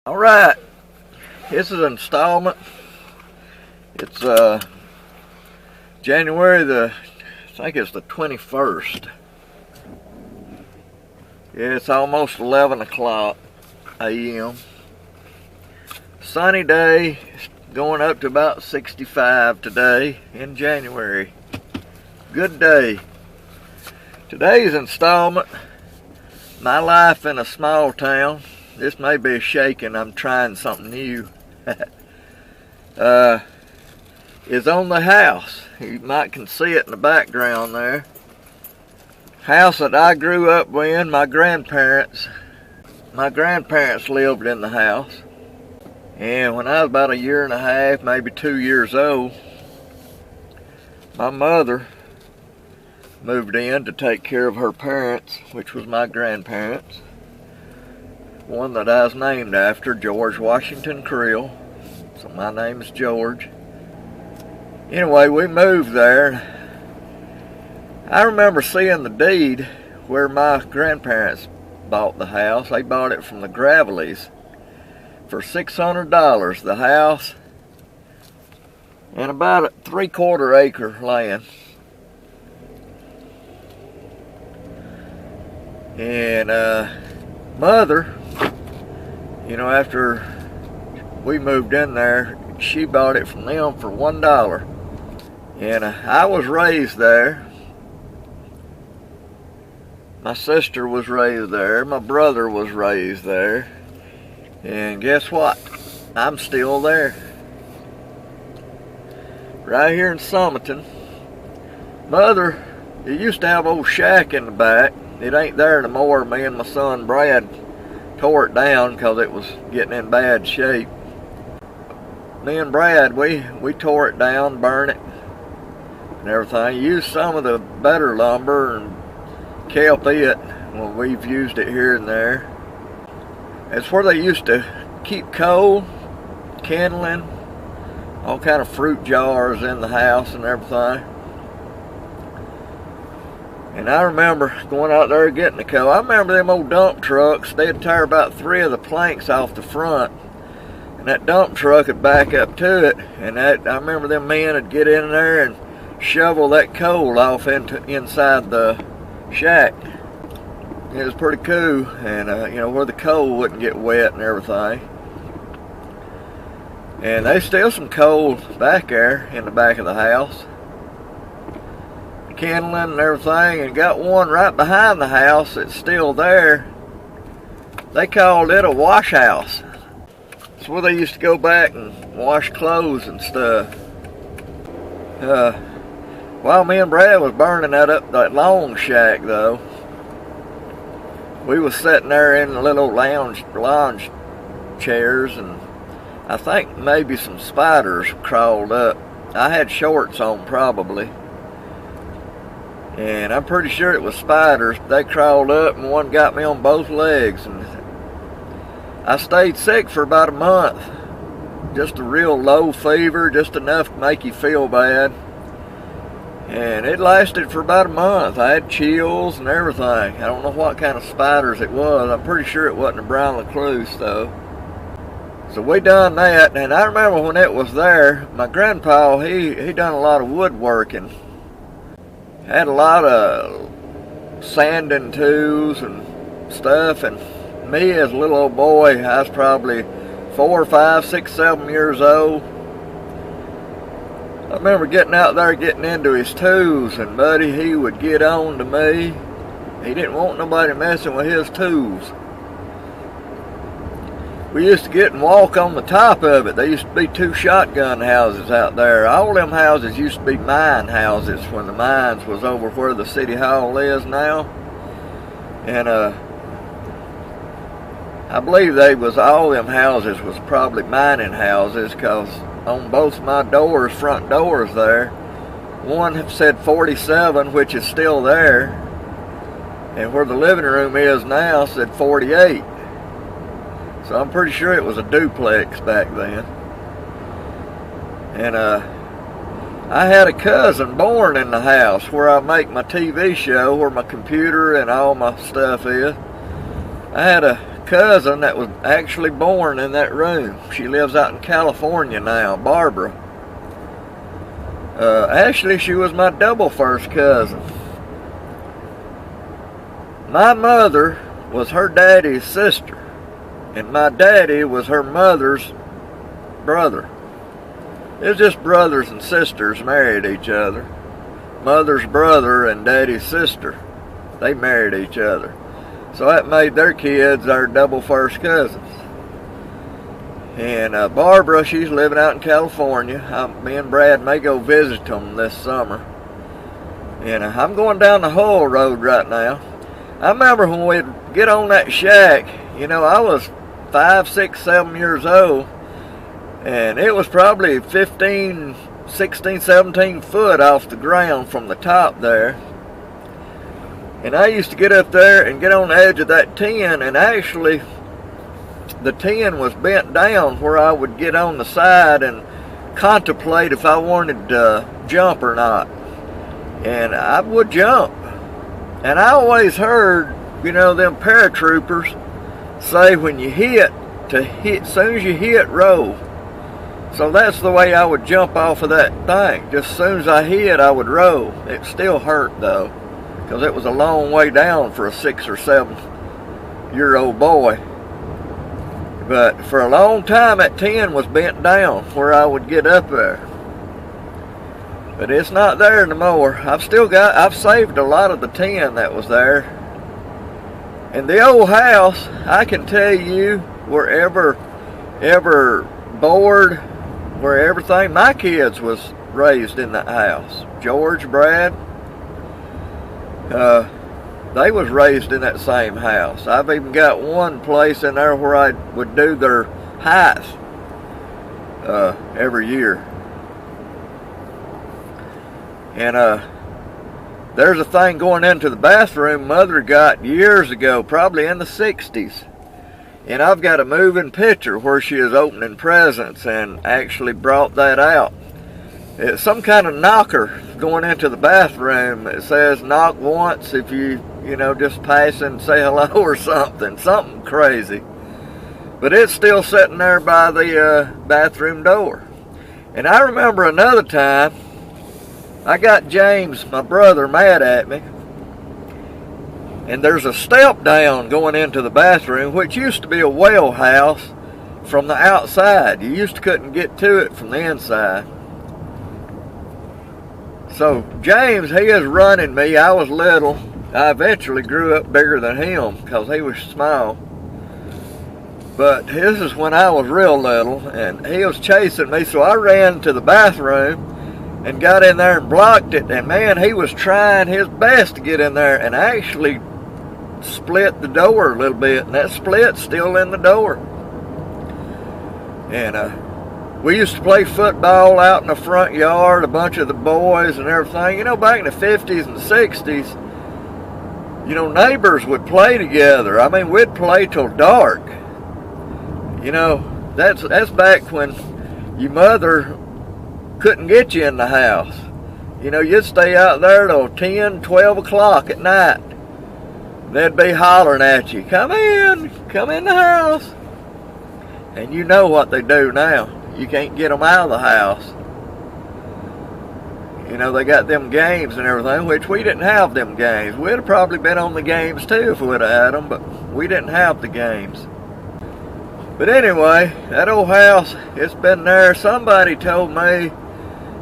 All right, this is an installment. It's January I think it's the 21st. Yeah, it's almost 11 o'clock a.m. Sunny day, going up to about 65 today in January. Good day. Today's installment, my life in a small town. This may be shaking, I'm trying something new. Is on the house. You might can see it in the background there. House that I grew up in. My grandparents lived in the house. And when I was about a year and a half, maybe 2 years old, my mother moved in to take care of her parents, which was my grandparents. One that I was named after, George Washington Creel. So my name is George. Anyway, we moved there. I remember seeing the deed where my grandparents bought the house. They bought it from the Graveleys for $600, the house, and about a 3/4 acre land. And mother, you know, after we moved in there, she bought it from them for $1. And I was raised there. My sister was raised there. My brother was raised there. And guess what? I'm still there. Right here in Summerton. Mother, it used to have an old shack in the back. It ain't there anymore. Me and my son Brad tore it down because it was getting in bad shape. Me and Brad, we tore it down, burned it, and everything. Used some of the better lumber and kept it. Well, we've used it here and there. It's where they used to keep coal, kindling, all kind of fruit jars in the house and everything. And I remember going out there getting the coal. I remember them old dump trucks. They'd tear about 3 of the planks off the front, and that dump truck would back up to it. And I remember them men would get in there and shovel that coal off inside the shack. It was pretty cool, and you know, where the coal wouldn't get wet and everything. And there's still some coal back there in the back of the house, kindling and everything, and got one right behind the house that's still there. They called it a wash house. It's where they used to go back and wash clothes and stuff. While me and Brad was burning that long shack though, we was sitting there in the little lounge chairs, and I think maybe some spiders crawled up. I had shorts on probably. And I'm pretty sure it was spiders. They crawled up and one got me on both legs. And I stayed sick for about a month. Just a real low fever, just enough to make you feel bad. And it lasted for about a month. I had chills and everything. I don't know what kind of spiders it was. I'm pretty sure it wasn't a brown recluse though. So we done that, and I remember when it was there, my grandpa, he done a lot of woodworking. Had a lot of sanding tools and stuff, and me as a little old boy, I was probably 4, 5, 6, 7 years old. I remember getting out there, getting into his tools, and buddy, he would get on to me. He didn't want nobody messing with his tools. We used to get and walk on the top of it. There used to be 2 shotgun houses out there. All them houses used to be mine houses when the mines was over where the city hall is now. And I believe all them houses was probably mining houses, because on both my doors, front doors there, one said 47, which is still there, and where the living room is now said 48. So I'm pretty sure it was a duplex back then. And I had a cousin born in the house where I make my TV show, where my computer and all my stuff is. I had a cousin that was actually born in that room. She lives out in California now, Barbara. Actually, she was my double first cousin. My mother was her daddy's sister, and my daddy was her mother's brother. It was just brothers and sisters married each other. Mother's brother and daddy's sister, they married each other. So that made their kids our double first cousins. And Barbara, she's living out in California. Me and Brad may go visit them this summer. And I'm going down the Hull Road right now. I remember when we'd get on that shack, you know, I was 5, 6, 7 years old. And it was probably 15, 16, 17 foot off the ground from the top there. And I used to get up there and get on the edge of that tin, and actually the tin was bent down where I would get on the side and contemplate if I wanted to jump or not. And I would jump. And I always heard, you know, them paratroopers say when you hit, as soon as you hit, roll. So that's the way I would jump off of that thing. Just as soon as I hit, I would roll. It still hurt though, because it was a long way down for a 6 or 7 year old boy. But for a long time that tin was bent down where I would get up there. But it's not there no more. I've saved a lot of the tin that was there. And the old house, I can tell you, wherever bored, where everything, my kids was raised in that house. George, Brad, they was raised in that same house. I've even got one place in there where I would do their height every year. And there's a thing going into the bathroom Mother got years ago, probably in the 60s. And I've got a moving picture where she is opening presents and actually brought that out. It's some kind of knocker going into the bathroom. It says knock once if you know, just pass and say hello or something. Something crazy. But it's still sitting there by the bathroom door. And I remember another time, I got James, my brother, mad at me. And there's a step down going into the bathroom, which used to be a well house from the outside. You used to couldn't get to it from the inside. So James, he is running me. I was little. I eventually grew up bigger than him because he was small. But this is when I was real little, and he was chasing me. So I ran to the bathroom and got in there and blocked it. And man, he was trying his best to get in there and actually split the door a little bit, and that split's still in the door. And we used to play football out in the front yard, a bunch of the boys and everything. You know, back in the 50s and 60s, you know, neighbors would play together. I mean, we'd play till dark. You know, that's back when your mother couldn't get you in the house. You know, you'd stay out there till 10, 12 o'clock at night. They'd be hollering at you, come in the house. And you know what they do now. You can't get them out of the house. You know, they got them games and everything, which we didn't have them games. We'd have probably been on the games too if we would have had them, but we didn't have the games. But anyway, that old house, it's been there. Somebody told me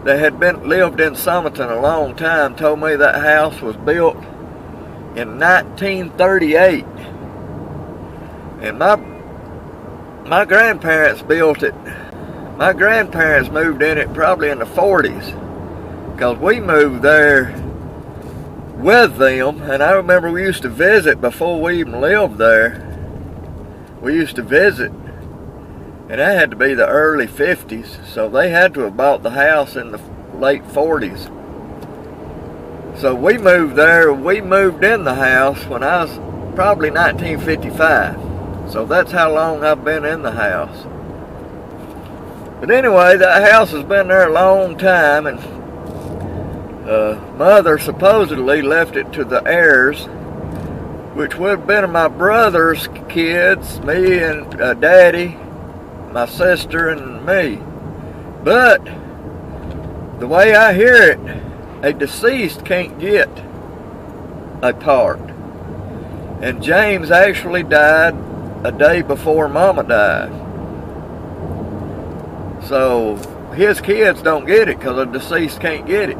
that had lived in Summerton a long time, told me that house was built in 1938. And my grandparents built it. My grandparents moved in it probably in the 40s, because we moved there with them. And I remember we used to visit before we even lived there. We used to visit, and that had to be the early 50s, so they had to have bought the house in the late 40s. So we moved there, we moved in the house when I was probably 1955. So that's how long I've been in the house. But anyway, that house has been there a long time, and Mother supposedly left it to the heirs which would have been my brother's kids, me and Daddy, my sister, and me. But the way I hear it, a deceased can't get a part. And James actually died a day before Mama died. So his kids don't get it because a deceased can't get it.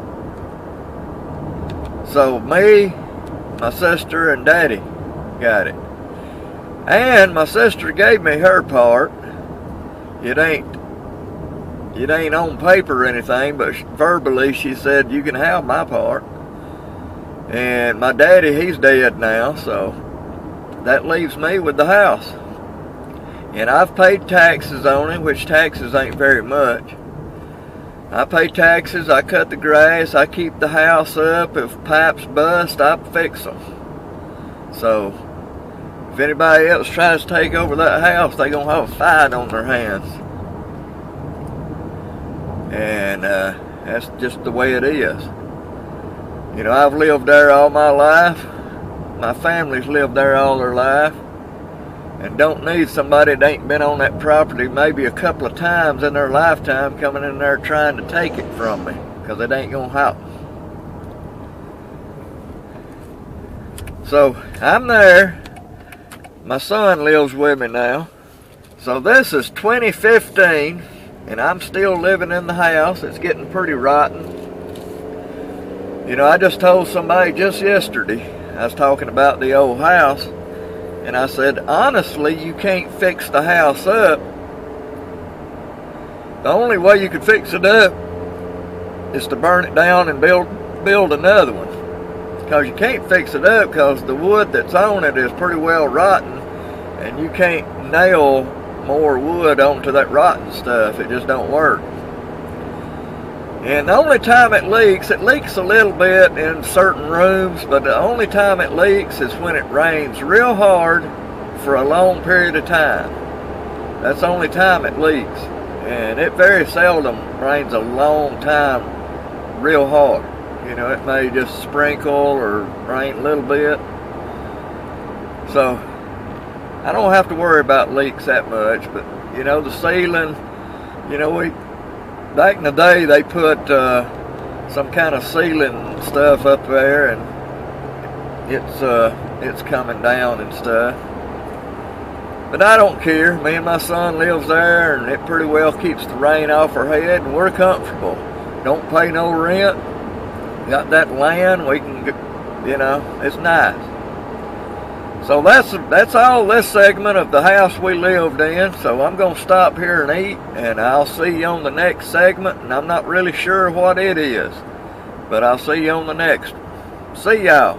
So me, my sister, and Daddy got it. And my sister gave me her part. It ain't on paper or anything, but verbally she said, you can have my part. And my daddy, he's dead now, so that leaves me with the house. And I've paid taxes on it, which taxes ain't very much. I pay taxes, I cut the grass, I keep the house up. If pipes bust, I fix them. So if anybody else tries to take over that house, they're going to have a fight on their hands. And that's just the way it is. You know, I've lived there all my life. My family's lived there all their life. And don't need somebody that ain't been on that property maybe a couple of times in their lifetime coming in there trying to take it from me, because it ain't gonna happen. So I'm there. My son lives with me now. So this is 2015, and I'm still living in the house. It's getting pretty rotten. You know, I just told somebody just yesterday, I was talking about the old house, and I said, honestly, you can't fix the house up. The only way you could fix it up is to burn it down and build another one. Because you can't fix it up because the wood that's on it is pretty well rotten, and you can't nail more wood onto that rotten stuff. It just don't work. And the only time it leaks a little bit in certain rooms, but the only time it leaks is when it rains real hard for a long period of time. That's the only time it leaks. And it very seldom rains a long time real hard. You know, it may just sprinkle or rain a little bit. So I don't have to worry about leaks that much. But, you know, the ceiling, you know, back in the day, they put some kind of ceiling stuff up there, and it's coming down and stuff. But I don't care. Me and my son lives there, and it pretty well keeps the rain off our head, and we're comfortable. Don't pay no rent. Got that land. We can, you know, it's nice. So that's all this segment of the house we lived in. So I'm going to stop here and eat, and I'll see you on the next segment. And I'm not really sure what it is, but I'll see you on the next one. See y'all.